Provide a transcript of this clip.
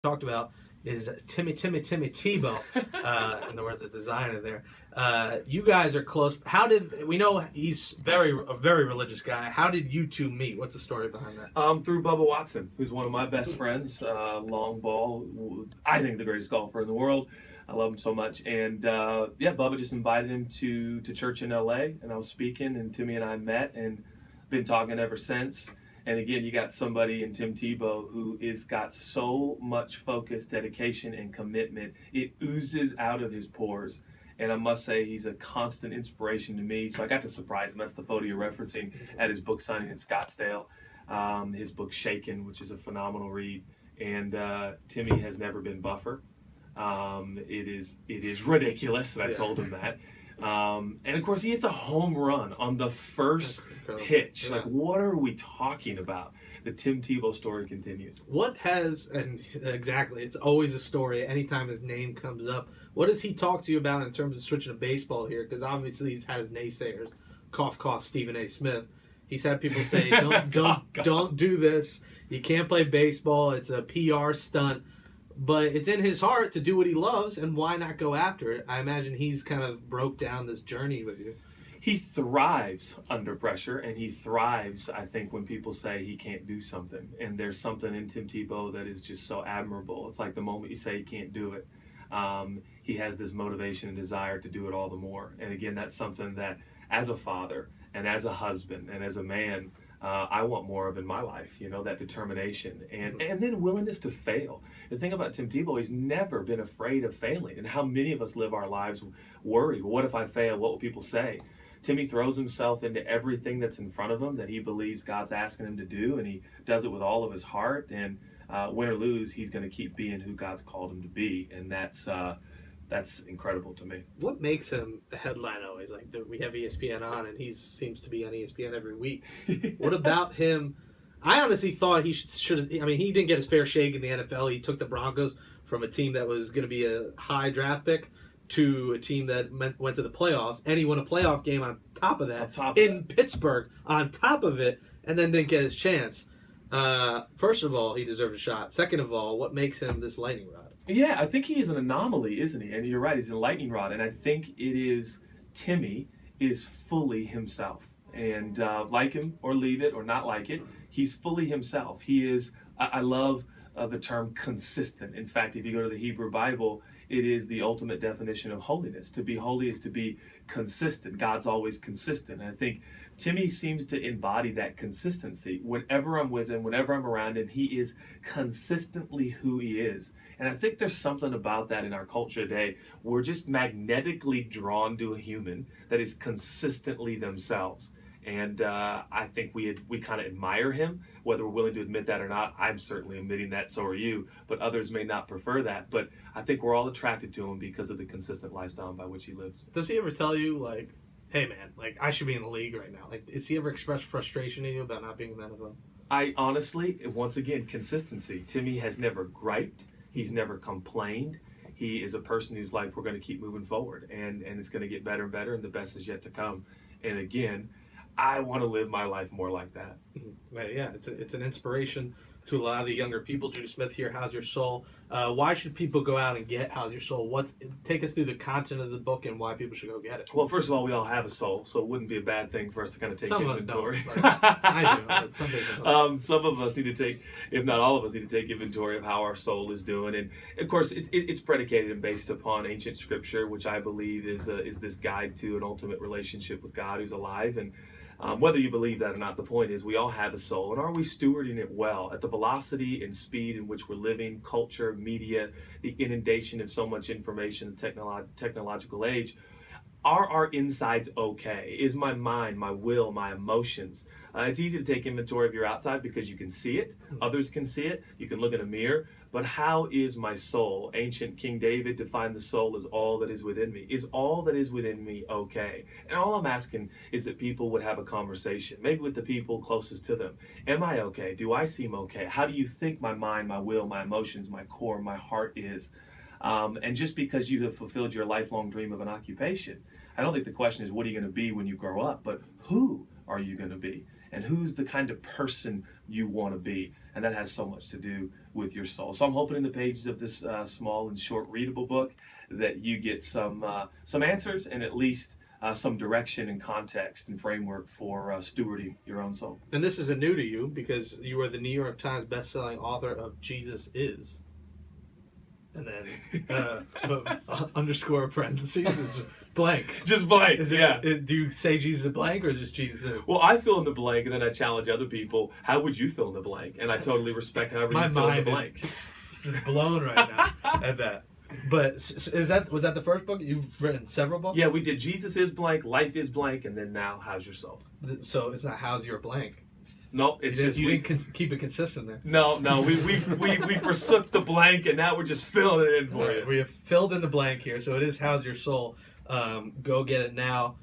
talked about is Timmy Tebow, in the words of the designer there. You guys are close. How did we know he's a very religious guy? How did you two meet? What's the story behind that? Through Bubba Watson, who's one of my best friends, long ball, I think the greatest golfer in the world. I love him so much. And Bubba just invited him to church in LA, and I was speaking, and Timmy and I met and been talking ever since. And again, you got somebody in Tim Tebow who is got so much focus, dedication, and commitment. It oozes out of his pores. And I must say, he's a constant inspiration to me. So I got to surprise him. That's the photo you're referencing at his book signing in Scottsdale. His book, Shaken, which is a phenomenal read. And Timmy has never been buffer. It is ridiculous, and I told him that. And of course, he hits a home run on the first pitch. Yeah. Like, what are we talking about? The Tim Tebow story continues. Exactly, it's always a story anytime his name comes up. What does he talk to you about in terms of switching to baseball here? Because obviously he's had his naysayers. Cough, cough, Stephen A. Smith. He's had people say, don't do this. You can't play baseball. It's a PR stunt. But it's in his heart to do what he loves, and why not go after it? I imagine he's kind of broke down this journey with you. He thrives under pressure, and he thrives, I think, when people say he can't do something. And there's something in Tim Tebow that is just so admirable. It's like the moment you say he can't do it, he has this motivation and desire to do it all the more. And again, that's something that as a father and as a husband and as a man, I want more of in my life, that determination and then willingness to fail. The thing about Tim Tebow, he's never been afraid of failing. And how many of us live our lives worried, what if I fail? What will people say? Timmy throws himself into everything that's in front of him that he believes God's asking him to do, and he does it with all of his heart. And win or lose, he's going to keep being who God's called him to be. And that's incredible to me. What makes him a headline always? Like, we have ESPN on, and he seems to be on ESPN every week. What about him? I honestly thought he should have. I mean, he didn't get his fair shake in the NFL. He took the Broncos from a team that was going to be a high draft pick to a team that went to the playoffs, and he won a playoff game on top of that in Pittsburgh on top of it, and then didn't get his chance. First of all, he deserved a shot. Second of all, what makes him this lightning rod? Yeah, I think he is an anomaly, isn't he? And you're right, he's a lightning rod. And I think Timmy is fully himself. And like him or leave it or not like it, he's fully himself. He is, I love the term consistent. In fact, if you go to the Hebrew Bible, it is the ultimate definition of holiness. To be holy is to be consistent. God's always consistent. And I think Timmy seems to embody that consistency. Whenever I'm with him, whenever I'm around him, he is consistently who he is. And I think there's something about that in our culture today. We're just magnetically drawn to a human that is consistently themselves. And I think we kind of admire him, whether we're willing to admit that or not. I'm certainly admitting that, so are you, but others may not prefer that. But I think we're all attracted to him because of the consistent lifestyle by which he lives. Does he ever tell you, like, hey man, like, I should be in the league right now? Like, does he ever express frustration to you about not being in the NFL? I honestly, once again, consistency. Timmy has never griped. He's never complained. He is a person who's like, we're going to keep moving forward, and it's going to get better and better, and the best is yet to come. And again, I want to live my life more like that. Yeah, it's an inspiration to a lot of the younger people. Judah Smith here, How's Your Soul? Why should people go out and get How's Your Soul? Take us through the content of the book and why people should go get it. Well, first of all, we all have a soul, so it wouldn't be a bad thing for us to kind of take inventory. Some of us don't. I do, but some people don't. Some of us need to take, if not all of us, need to take inventory of how our soul is doing. And of course, it's predicated and based upon ancient scripture, which I believe is this guide to an ultimate relationship with God who's alive. And whether you believe that or not, the point is we all have a soul, and are we stewarding it well? At the velocity and speed in which we're living, culture, media, the inundation of so much information, the technological age, are our insides okay? Is my mind, my will, my emotions? It's easy to take inventory of your outside because you can see it. Others can see it. You can look in a mirror. But how is my soul? Ancient King David defined the soul as all that is within me. Is all that is within me okay? And all I'm asking is that people would have a conversation, maybe with the people closest to them. Am I okay? Do I seem okay? How do you think my mind, my will, my emotions, my core, my heart is? And just because you have fulfilled your lifelong dream of an occupation, I don't think the question is what are you going to be when you grow up, but who are you going to be? And who's the kind of person you want to be? And that has so much to do with your soul. So I'm hoping in the pages of this small and short readable book that you get some answers and at least some direction and context and framework for stewarding your own soul. And this isn't new to you because you are the New York Times bestselling author of Jesus Is. And then underscore parentheses is blank. Just blank. Do you say Jesus is blank or just Jesus Is? Well, I fill in the blank and then I challenge other people. How would you fill in the blank? And I totally respect however you fill in the blank. Just blown right now at that. But was that the first book? You've written several books? Yeah, we did Jesus Is blank, Life Is blank, and then now How's Your Soul? So it's not How's Your Blank. No, it's just you didn't keep it consistent there. No, we forsook the blank and now we're just filling it in for you. We have filled in the blank here, so it is How's Your Soul. Go get it now.